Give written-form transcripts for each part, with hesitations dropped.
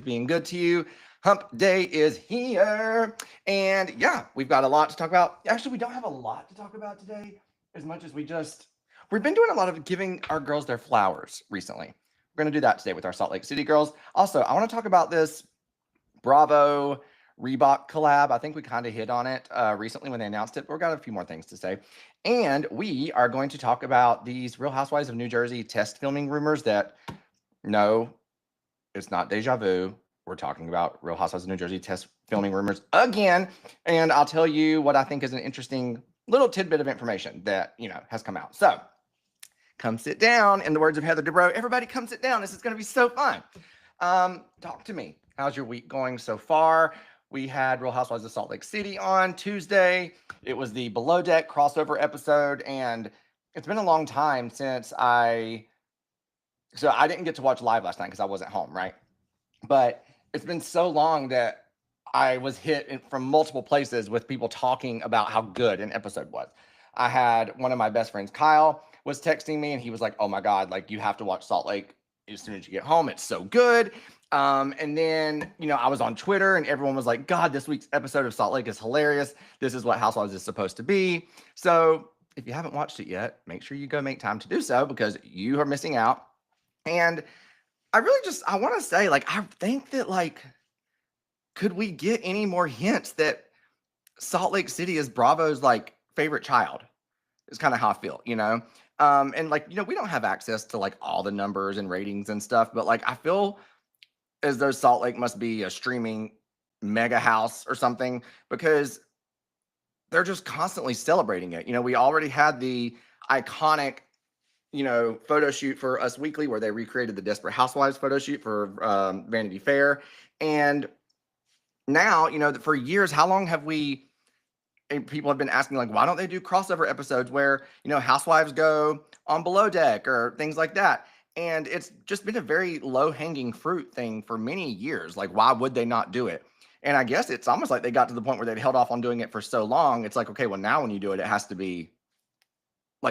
being good to you. Hump day is here. And yeah, we've got a lot to talk about. Actually, we don't have a lot to talk about today as much as we've been doing a lot of giving our girls their flowers recently. We're going to do that today with our Salt Lake City girls. Also, I want to talk about this Bravo Reebok collab. I think we kind of hit on it recently when they announced it, but we've got a few more things to say. And we are going to talk about these Real Housewives of New Jersey test filming rumors that, no, it's not deja vu. We're talking about Real Housewives of New Jersey test filming rumors again. And I'll tell you what I think is an interesting little tidbit of information that, has come out. So come sit down. In the words of Heather Dubrow, everybody come sit down. This is going to be so fun. Talk to me. How's your week going so far? We had Real Housewives of Salt Lake City on Tuesday. It was the Below Deck crossover episode, and it's been a long time since I didn't get to watch live last night because I wasn't home, right? But it's been so long that I was hit from multiple places with people talking about how good an episode was. I had one of my best friends, Kyle, was texting me, and he was like, oh my God, like, you have to watch Salt Lake as soon as you get home. It's so good. And then, I was on Twitter and everyone was like, God, this week's episode of Salt Lake is hilarious. This is what Housewives is supposed to be. So if you haven't watched it yet, make sure you go make time to do so because you are missing out. And I want to say, I think that, could we get any more hints that Salt Lake City is Bravo's, favorite child? Is kind of how I feel, And, we don't have access to, all the numbers and ratings and stuff, but, I feel as though Salt Lake must be a streaming mega house or something because they're just constantly celebrating it. We already had the iconic, photo shoot for Us Weekly where they recreated the Desperate Housewives photo shoot for Vanity Fair. And now, for years, how long have people have been asking, why don't they do crossover episodes where, housewives go on Below Deck or things like that? And it's just been a very low-hanging fruit thing for many years. Why would they not do it? And I guess it's almost like they got to the point where they'd held off on doing it for so long. It's like, okay, well, now when you do it, it has to be,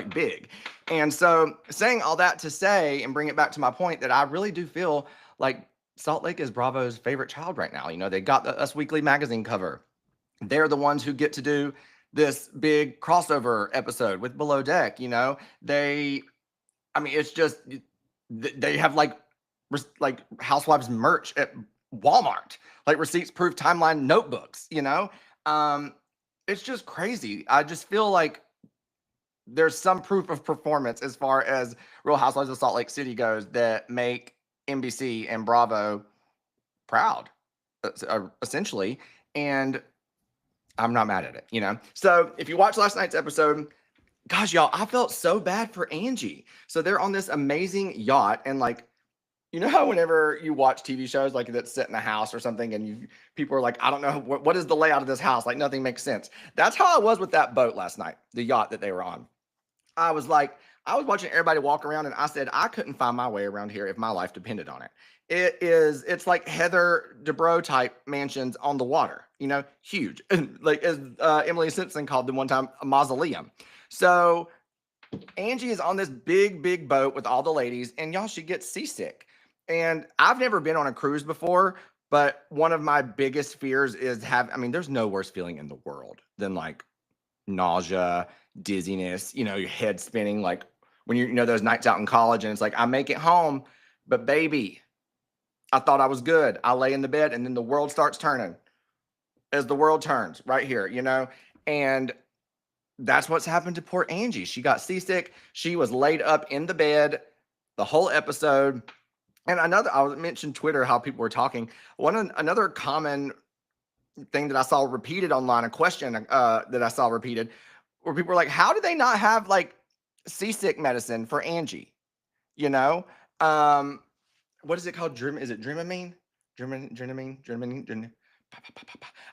big. And so saying all that to say and bring it back to my point that I really do feel like Salt Lake is Bravo's favorite child right now. They got the Us Weekly magazine cover. They're the ones who get to do this big crossover episode with Below Deck. It's just, they have Housewives merch at Walmart, receipts proof timeline notebooks, it's just crazy. I just feel like there's some proof of performance as far as Real Housewives of Salt Lake City goes that make NBC and Bravo proud, essentially. And I'm not mad at it, So if you watch last night's episode, gosh, y'all, I felt so bad for Angie. So they're on this amazing yacht and how whenever you watch TV shows that's set in a house or something and people are like, I don't know, what is the layout of this house? Nothing makes sense. That's how I was with that boat last night, the yacht that they were on. I was watching everybody walk around and I said, I couldn't find my way around here if my life depended on it. It's like Heather Dubrow type mansions on the water, huge. As Emily Simpson called them one time, a mausoleum. So Angie is on this big, big boat with all the ladies and y'all, she gets seasick. And I've never been on a cruise before, but one of my biggest fears is there's no worse feeling in the world than nausea, dizziness, your head spinning, when you those nights out in college and it's I make it home, but baby, I thought I was good. I lay in the bed and then the world starts turning as the world turns right here, and that's what's happened to poor Angie. She got seasick. She was laid up in the bed the whole episode. And I mentioned Twitter, how people were talking. Another common thing that I saw repeated online, a question that I saw repeated, where people were like, how do they not have seasick medicine for Angie? What is it called? Is it Dramamine? Dramamine?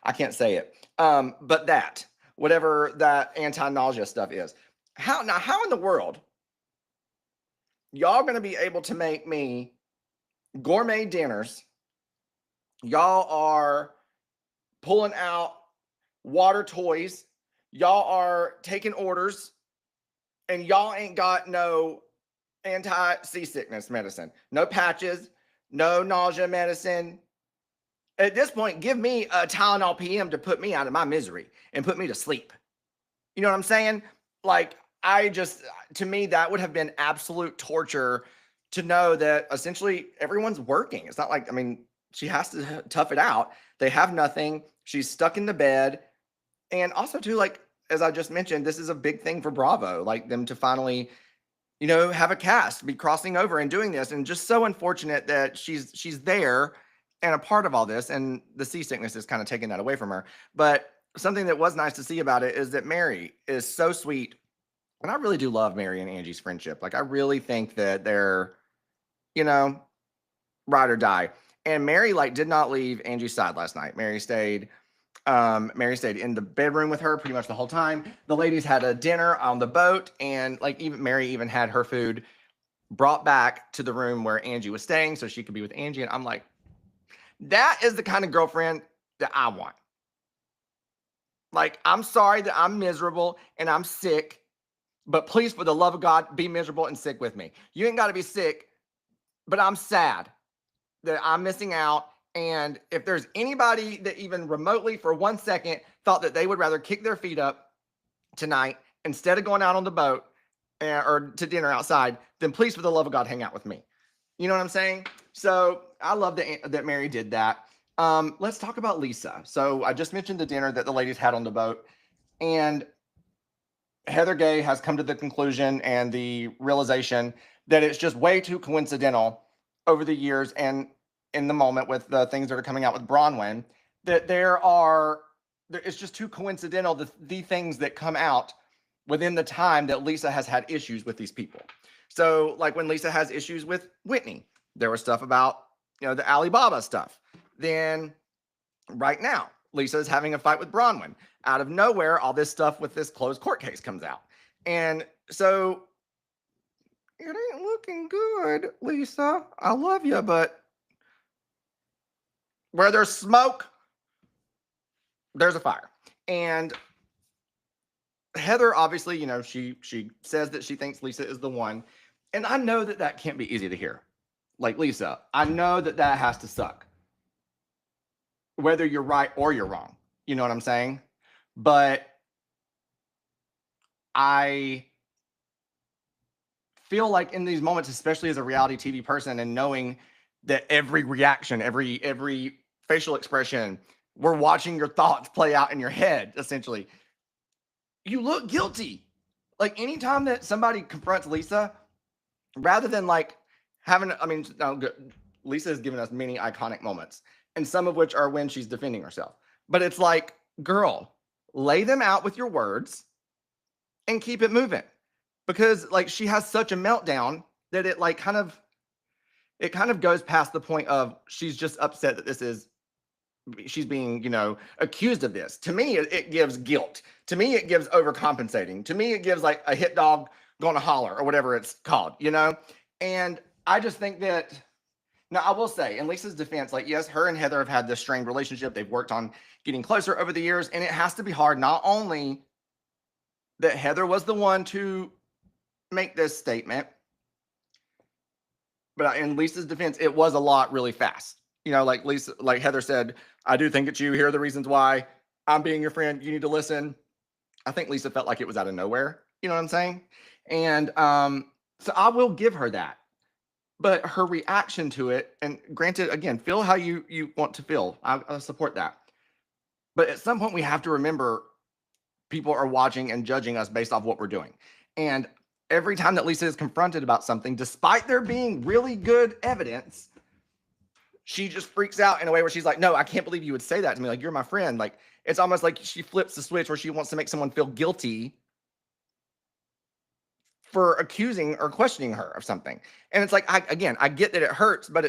I can't say it. But whatever that anti-nausea stuff is. How in the world y'all gonna be able to make me gourmet dinners? Y'all are pulling out water toys. Y'all are taking orders and y'all ain't got no anti-seasickness medicine, no patches, no nausea medicine, At this point, give me a Tylenol PM to put me out of my misery and put me to sleep. You know what I'm saying? Like, to me, that would have been absolute torture to know that essentially everyone's working. It's not like, I mean, she has to tough it out. They have nothing. She's stuck in the bed. And also, too, like, as I just mentioned, this is a big thing for Bravo, like them to finally, have a cast, be crossing over and doing this. And just so unfortunate that she's there and a part of all this. And the seasickness is kind of taking that away from her. But something that was nice to see about it is that Mary is so sweet. And I really do love Mary and Angie's friendship. Like, I really think that they're, ride or die. And Mary, like, did not leave Angie's side last night. Mary stayed in the bedroom with her pretty much the whole time. The ladies had a dinner on the boat, and like even Mary even had her food brought back to the room where Angie was staying so she could be with Angie. And I'm like, that is the kind of girlfriend that I want. Like, I'm sorry that I'm miserable and I'm sick, but please, for the love of God, be miserable and sick with me. You ain't got to be sick, but I'm sad that I'm missing out. And if there's anybody that even remotely for 1 second thought that they would rather kick their feet up tonight instead of going out on the boat or to dinner outside, then please, for the love of God, hang out with me. You know what I'm saying? So I love that Mary did that. Let's talk about Lisa. So I just mentioned the dinner that the ladies had on the boat, and Heather Gay has come to the conclusion and the realization that it's just way too coincidental over the years and in the moment with the things that are coming out with Bronwyn, that it's just too coincidental, the things that come out within the time that Lisa has had issues with these people. So like when Lisa has issues with Whitney, there was stuff about, the Alibaba stuff. Then right now, Lisa is having a fight with Bronwyn. Out of nowhere, all this stuff with this closed court case comes out. And so it ain't looking good, Lisa. I love you, but where there's smoke, there's a fire. And Heather, obviously, she says that she thinks Lisa is the one. And I know that can't be easy to hear. Like, Lisa, I know that has to suck. Whether you're right or you're wrong. You know what I'm saying? But I feel like in these moments, especially as a reality TV person, and knowing that every reaction, every facial expression, we're watching your thoughts play out in your head, essentially. You look guilty. Like, anytime that somebody confronts Lisa, rather than like Lisa has given us many iconic moments, and some of which are when she's defending herself. But it's like, girl, lay them out with your words and keep it moving. Because like she has such a meltdown that it kind of goes past the point of she's just upset that she's being, accused of this. To me, it gives guilt. To me, it gives overcompensating. To me, it gives like a hit dog going to holler or whatever it's called, And I just think that, now I will say, in Lisa's defense, like, yes, her and Heather have had this strained relationship. They've worked on getting closer over the years. And it has to be hard, not only that Heather was the one to make this statement, but in Lisa's defense, it was a lot really fast. Like Heather said, I do think it's you. Here are the reasons why. I'm being your friend. You need to listen. I think Lisa felt like it was out of nowhere. You know what I'm saying? And so I will give her that. But her reaction to it, and granted, again, feel how you want to feel. I support that. But at some point, we have to remember people are watching and judging us based off what we're doing. And every time that Lisa is confronted about something, despite there being really good evidence, she just freaks out in a way where she's like, no, I can't believe you would say that to me. Like, you're my friend. Like, it's almost like she flips the switch where she wants to make someone feel guilty for accusing or questioning her of something. And it's like, I get that it hurts, but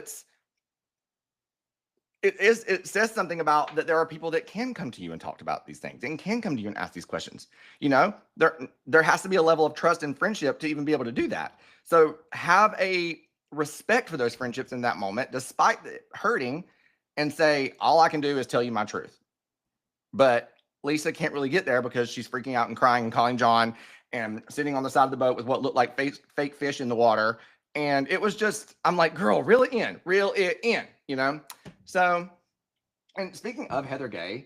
it says something about that there are people that can come to you and talk about these things and can come to you and ask these questions. There has to be a level of trust and friendship to even be able to do that. So have a respect for those friendships in that moment, despite it hurting, and say, all I can do is tell you my truth. But Lisa can't really get there because she's freaking out and crying and calling John and sitting on the side of the boat with what looked like fake fish in the water. And it was just, I'm like, girl, reel it in, So And speaking of Heather Gay,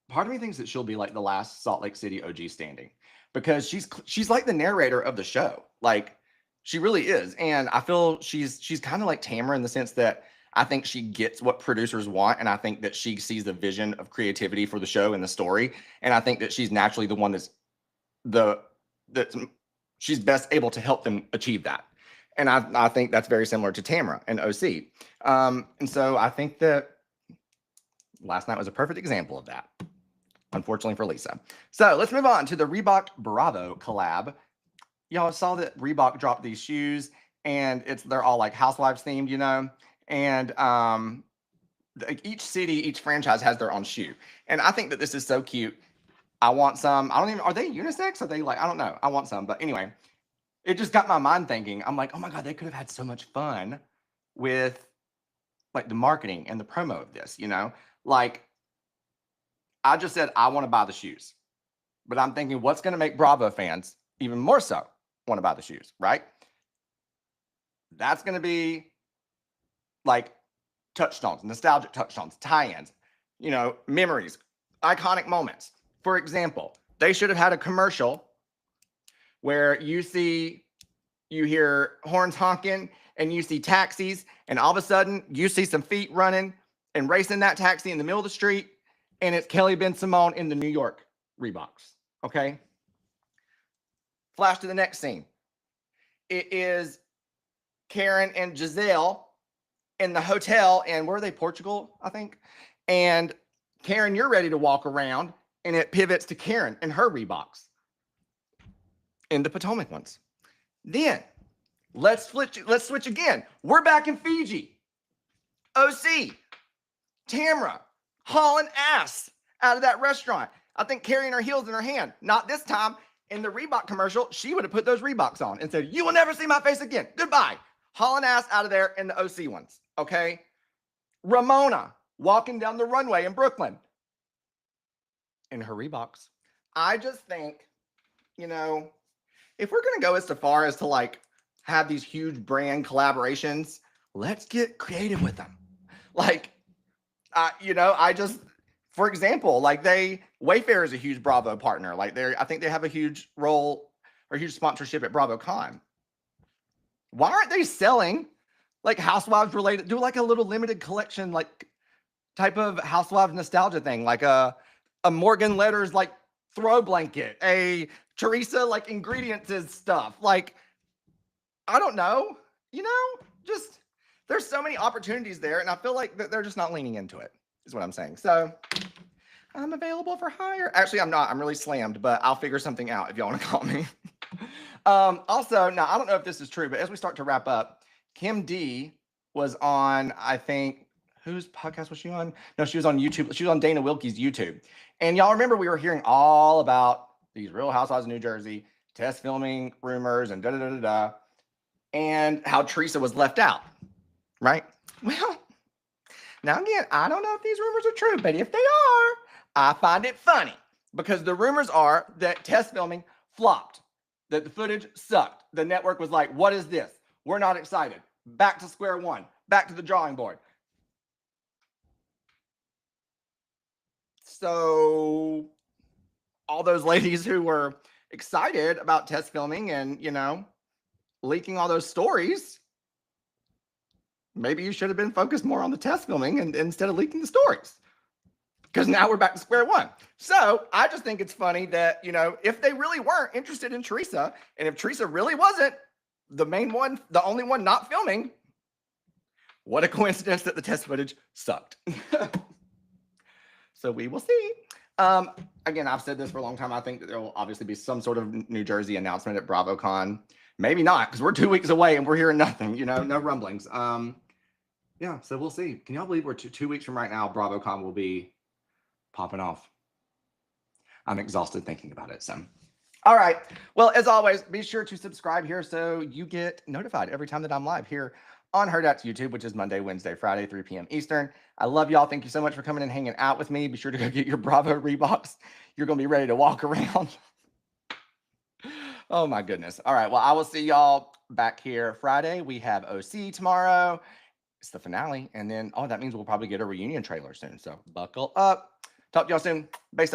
part of me thinks that she'll be like the last Salt Lake City OG standing, because she's like the narrator of the show. Like, she really is. And I feel she's kind of like Tamara in the sense that I think she gets what producers want, and I think that she sees the vision of creativity for the show and the story. And I think that she's naturally the one that she's best able to help them achieve that. And I think that's very similar to Tamara and OC. And so I think that last night was a perfect example of that, unfortunately for Lisa. So let's move on to the Reebok Bravo collab. Y'all saw that Reebok dropped these shoes, and they're all like Housewives themed, you know? And each city, each franchise has their own shoe. And I think that this is so cute. I want some. Are they unisex? Are they like, I don't know. I want some. But anyway, it just got my mind thinking. I'm like, oh my God, they could have had so much fun with like the marketing and the promo of this, you know? Like, I just said, I want to buy the shoes. But I'm thinking, what's going to make Bravo fans even more so want to buy the shoes, right? That's going to be like touchstones, nostalgic touchstones, tie-ins, you know, memories, iconic moments. For example, they should have had a commercial where you hear horns honking and you see taxis, and all of a sudden you see some feet running and racing that taxi in the middle of the street, and it's Kelly Ben Simone in the New York Reeboks, okay? Flash to the next scene. It is Karen and Giselle in the hotel, and where are they? Portugal, I think. And Karen, you're ready to walk around, and it pivots to Karen and her Reeboks in the Potomac ones. Then let's switch again. We're back in Fiji. OC, Tamara, hauling ass out of that restaurant. I think carrying her heels in her hand. Not this time. In the Reebok commercial, she would have put those Reeboks on and said, "You will never see my face again. Goodbye." Hauling ass out of there in the OC ones, okay? Ramona walking down the runway in Brooklyn in her Reeboks. I just think, you know, if we're going to go as far as to like have these huge brand collaborations, let's get creative with them. Like, you know, for example, like Wayfair is a huge Bravo partner. Like I think they have a huge role or huge sponsorship at BravoCon. Why aren't they selling like Housewives related? Do like a little limited collection, like type of Housewives nostalgia thing, like a Morgan Letters like throw blanket, a Teresa like ingredients stuff. Like, I don't know, you know, just there's so many opportunities there, and I feel like they're just not leaning into it, is what I'm saying. So I'm available for hire. Actually, I'm not. I'm really slammed, but I'll figure something out if y'all want to call me. Also, now I don't know if this is true, but as we start to wrap up, Kim D was on, I think, whose podcast was she on? No, she was on YouTube. She was on Dana Wilkie's YouTube. And y'all remember we were hearing all about these Real Housewives of New Jersey test filming rumors and da-da-da-da-da, and how Teresa was left out, right? Well, now again, I don't know if these rumors are true, but if they are, I find it funny because the rumors are that test filming flopped, that the footage sucked. The network was like, what is this? We're not excited. Back to square one, back to the drawing board. So all those ladies who were excited about test filming and, you know, leaking all those stories, maybe you should have been focused more on the test filming and instead of leaking the stories. Because now we're back to square one. So I just think it's funny that, you know, if they really weren't interested in Teresa, and if Teresa really wasn't the main one, the only one not filming, what a coincidence that the test footage sucked. So we will see. Again, I've said this for a long time. I think that there will obviously be some sort of New Jersey announcement at BravoCon. Maybe not, because we're 2 weeks away and we're hearing nothing, you know, no rumblings. Yeah, so we'll see. Can y'all believe we're 2 weeks from right now, BravoCon will be popping off? I'm exhausted thinking about it. So, all right. Well, as always, be sure to subscribe here so you get notified every time that I'm live here on Hurrdat's YouTube, which is Monday, Wednesday, Friday, 3 p.m. Eastern. I love y'all. Thank you so much for coming and hanging out with me. Be sure to go get your Bravo Reeboks. You're going to be ready to walk around. Oh, my goodness. All right. Well, I will see y'all back here Friday. We have OC tomorrow. it's the finale. And then, oh, that means we'll probably get a reunion trailer soon. So buckle up. Talk to y'all soon. Bye.